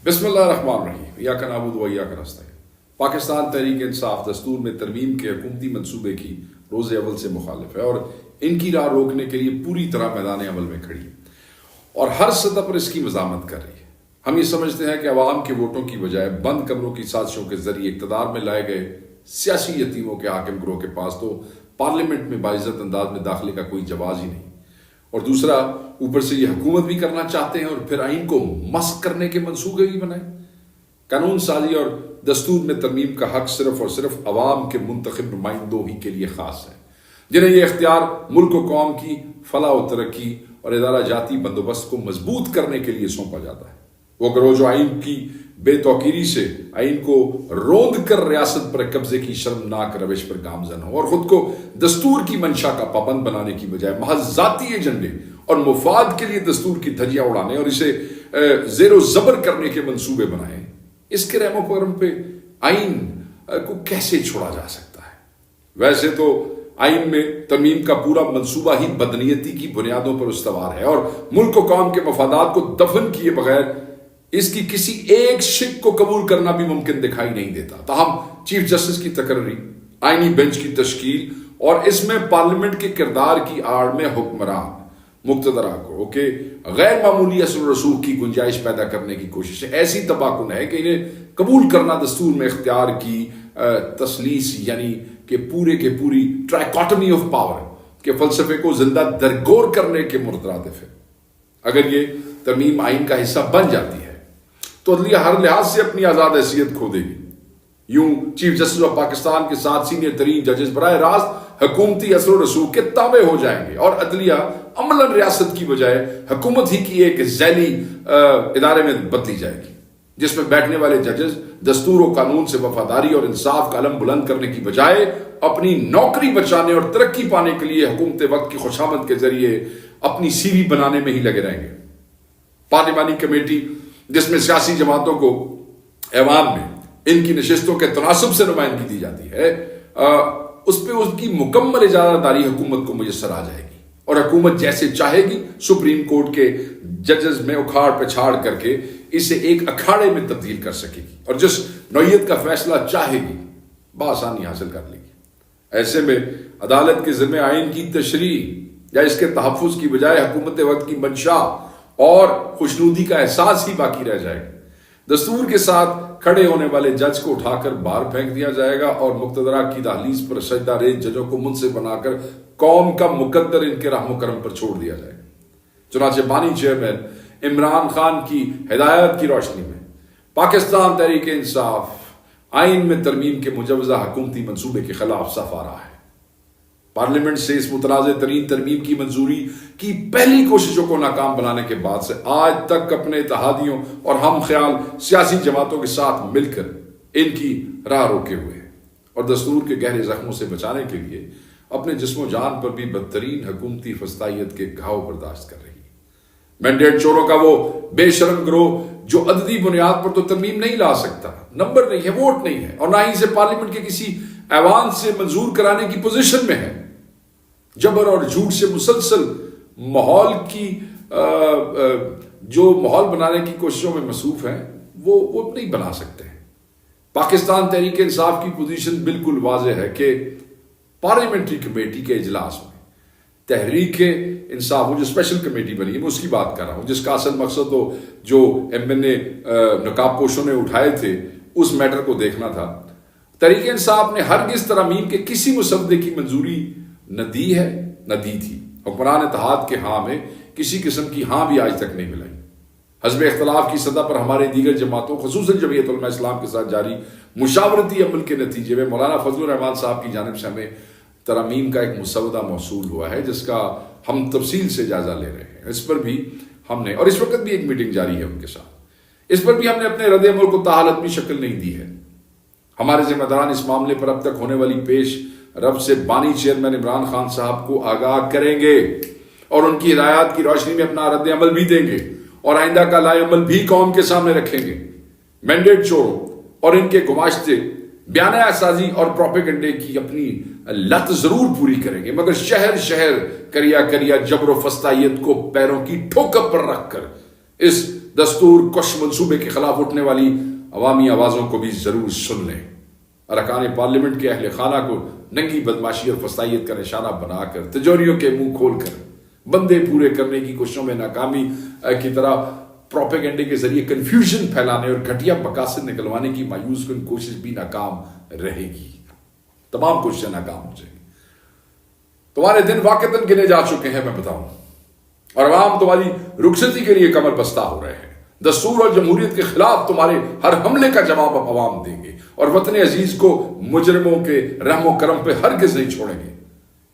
بسم اللہ الرحمن الرحیم ایاک نعبد و ایاک نستعین۔ پاکستان تحریک انصاف دستور میں ترمیم کے حکومتی منصوبے کی روز اول سے مخالف ہے اور ان کی راہ روکنے کے لیے پوری طرح میدان عمل میں کھڑی ہے اور ہر سطح پر اس کی مزاحمت کر رہی ہے۔ ہم یہ سمجھتے ہیں کہ عوام کے ووٹوں کی بجائے بند کمروں کی سازشوں کے ذریعے اقتدار میں لائے گئے سیاسی یتیموں کے حاکم گروہ کے پاس تو پارلیمنٹ میں باعزت انداز میں داخلے کا کوئی جواز ہی نہیں، اور دوسرا اوپر سے یہ حکومت بھی کرنا چاہتے ہیں اور پھر آئین کو مسخ کرنے کے منصوبے بھی بنائیں۔ قانون سازی اور دستور میں ترمیم کا حق صرف اور صرف عوام کے منتخب نمائندوں ہی کے لیے خاص ہے، جنہیں یہ اختیار ملک و قوم کی فلاح و ترقی اور ادارہ جاتی بندوبست کو مضبوط کرنے کے لیے سونپا جاتا ہے۔ وہ گروہ جو آئین کی بے توقیری سے آئین کو روند کر ریاست پر قبضے کی شرمناک روش پر گامزن ہو اور خود کو دستور کی منشا کا پابند بنانے کی بجائے محض ذاتی ایجنڈے اور مفاد کے لیے دستور کی دھجیاں اڑانے اور اسے زیر و زبر کرنے کے منصوبے بنائیں، اس کے رحم و کرم پہ آئین کو کیسے چھوڑا جا سکتا ہے؟ ویسے تو آئین میں ترمیم کا پورا منصوبہ ہی بدنیتی کی بنیادوں پر استوار ہے اور ملک و قوم کے مفادات کو دفن کیے بغیر اس کی کسی ایک شق کو قبول کرنا بھی ممکن دکھائی نہیں دیتا۔ تاہم چیف جسٹس کی تقرری، آئینی بینچ کی تشکیل اور اس میں پارلیمنٹ کے کردار کی آڑ میں حکمران مقتدرہ کو کہ غیر معمولی اثر و رسوخ کی گنجائش پیدا کرنے کی کوشش ایسی تباہ کن ہے کہ انہیں قبول کرنا دستور میں اختیار کی تسلیس یعنی کہ پورے کے پوری ٹرائیکاٹمی آف پاور کے فلسفے کو زندہ درگور کرنے کے مترادف ہے۔ اگر یہ ترمیم آئین کا حصہ بن جاتی ہے تو عدلیہ ہر لحاظ سے اپنی آزاد حیثیت کھو دے گی۔ یوں چیف جسٹس آف پاکستان کے ساتھ سینئر ترین ججز براہ راست حکومتی اثر و رسوخ کے تابع ہو جائیں گے اور عدلیہ عملاً ریاست کی بجائے حکومت ہی کی ایک ذیلی ادارے میں بدلی جائے گی، جس میں بیٹھنے والے ججز دستور و قانون سے وفاداری اور انصاف کا علم بلند کرنے کی بجائے اپنی نوکری بچانے اور ترقی پانے کے لیے حکومت وقت کی خوشامد کے ذریعے اپنی سی وی بنانے میں ہی لگے رہیں گے۔ پارلیمانی کمیٹی جس میں سیاسی جماعتوں کو ایوان میں ان کی نشستوں کے تناسب سے نمائندگی دی جاتی ہے، اس پہ اس کی مکمل اجازت داری حکومت کو میسر آ جائے گی اور حکومت جیسے چاہے گی سپریم کورٹ کے ججز میں اکھاڑ پچھاڑ کر کے اسے ایک اکھاڑے میں تبدیل کر سکے گی اور جس نوعیت کا فیصلہ چاہے گی بآسانی حاصل کر لے گی۔ ایسے میں عدالت کے ذمہ آئین کی تشریح یا اس کے تحفظ کی بجائے حکومت وقت کی منشا اور خوشنودی کا احساس ہی باقی رہ جائے گا۔ دستور کے ساتھ کھڑے ہونے والے جج کو اٹھا کر باہر پھینک دیا جائے گا اور مقتدرہ کی دہلیز پر سجدہ ریز ججوں کو منصب بنا کر قوم کا مقدر ان کے رحم و کرم پر چھوڑ دیا جائے گا۔ چنانچہ بانی چیئرمین عمران خان کی ہدایت کی روشنی میں پاکستان تحریک انصاف آئین میں ترمیم کے مجوزہ حکومتی منصوبے کے خلاف صف آ رہا ہے۔ پارلیمنٹ سے اس متنازع ترین ترمیم کی منظوری کی پہلی کوششوں کو ناکام بنانے کے بعد سے آج تک اپنے اتحادیوں اور ہم خیال سیاسی جماعتوں کے ساتھ مل کر ان کی راہ روکے ہوئے ہیں اور دستور کے گہرے زخموں سے بچانے کے لیے اپنے جسم و جان پر بھی بدترین حکومتی فسطائیت کے گھاؤ برداشت کر رہی ہے۔ مینڈیٹ چوروں کا وہ بے شرم گروہ جو عددی بنیاد پر تو ترمیم نہیں لا سکتا، نمبر نہیں ہے، ووٹ نہیں ہے اور نہ ہی اسے پارلیمنٹ کے کسی ایوان سے منظور کرانے کی پوزیشن میں ہے، جبر اور جھوٹ سے مسلسل ماحول کی جو ماحول بنانے کی کوششوں میں مصروف ہیں وہ نہیں بنا سکتے ہیں۔ پاکستان تحریک انصاف کی پوزیشن بالکل واضح ہے کہ پارلیمنٹری کمیٹی کے اجلاس میں تحریک انصاف وہ جو اسپیشل کمیٹی بنی ہے میں اس کی بات کر رہا ہوں، جس کا اصل مقصد تو جو نقاب پوشوں نے اٹھائے تھے اس میٹر کو دیکھنا تھا۔ تحریک انصاف نے ہرگز ترامیم کے کسی مسودے کی منظوری نہ دی ہے نہ دی تھی۔ حکمران اتحاد کے ہاں میں کسی قسم کی ہاں بھی آج تک نہیں ملائی۔ حزب اختلاف کی سطح پر ہمارے دیگر جماعتوں خصوصاً جمعیت علماء اسلام کے ساتھ جاری مشاورتی عمل کے نتیجے میں مولانا فضل الرحمان صاحب کی جانب سے ہمیں ترامیم کا ایک مسودہ موصول ہوا ہے جس کا ہم تفصیل سے جائزہ لے رہے ہیں۔ اس پر بھی ہم نے اور اس وقت بھی ایک میٹنگ جاری ہے ان کے ساتھ، اس پر بھی ہم نے اپنے رد عمل کو تاحال حتمی شکل نہیں دی ہے۔ ہمارے ذمہ داران اس معاملے پر اب تک ہونے والی پیش رب سے بانی چیئرمین عمران خان صاحب کو آگاہ کریں گے اور ان کی ہدایات کی روشنی میں اپنا رد عمل بھی دیں گے اور آئندہ کا لائے عمل بھی قوم کے سامنے رکھیں گے۔ مینڈیٹ چوروں اور ان کے گماشتے بیانیہ سازی اور پروپیگنڈے کی اپنی لت ضرور پوری کریں گے، مگر شہر شہر کریا کریا جبر و فسطائیت کو پیروں کی ٹھوکر پر رکھ کر اس دستور کش منصوبے کے خلاف اٹھنے والی عوامی آوازوں کو بھی ضرور سن لیں۔ ارکان پارلیمنٹ کے اہل خانہ کو ننگی بدماشی اور فسطائیت کا نشانہ بنا کر، تجوریوں کے منہ کھول کر بندے پورے کرنے کی کوششوں میں ناکامی کی طرح پروپیگنڈے کے ذریعے کنفیوژن پھیلانے اور گھٹیا مقاصد نکلوانے کی مایوس کن کوشش بھی ناکام رہے گی۔ تمام کوششیں ناکام ہو جائیں گی۔ تمہارے دن واقعتاً گنے جا چکے ہیں، میں بتاؤں، اور عوام تمہاری رخصتی کے لیے کمر بستہ ہو رہے ہیں۔ دستور اور جمہوریت کے خلاف تمہارے ہر حملے کا جواب اب عوام دیں گے، اور وطن عزیز کو مجرموں کے رحم و کرم پہ ہرگز نہیں چھوڑیں گے۔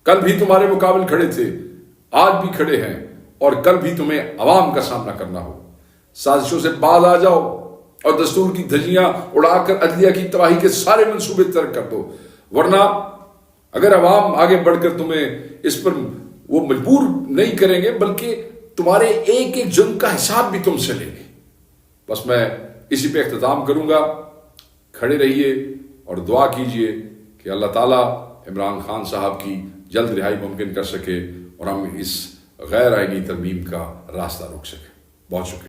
کل بھی تمہارے مقابل کھڑے تھے، آج بھی کھڑے ہیں، اور کل بھی تمہیں عوام کا سامنا کرنا ہو۔ سازشوں سے باز آ جاؤ اور دستور کی دھجیاں اڑا کر عدلیہ کی تباہی کے سارے منصوبے ترک کر دو، ورنہ اگر عوام آگے بڑھ کر تمہیں اس پر وہ مجبور نہیں کریں گے، بلکہ تمہارے ایک ایک جرم کا حساب بھی تم سے لیں گے۔ بس میں اسی پہ اختتام کروں گا۔ کھڑے رہیے اور دعا کیجئے کہ اللہ تعالیٰ عمران خان صاحب کی جلد رہائی ممکن کر سکے اور ہم اس غیر آئینی ترمیم کا راستہ روک سکیں۔ بہت شکریہ۔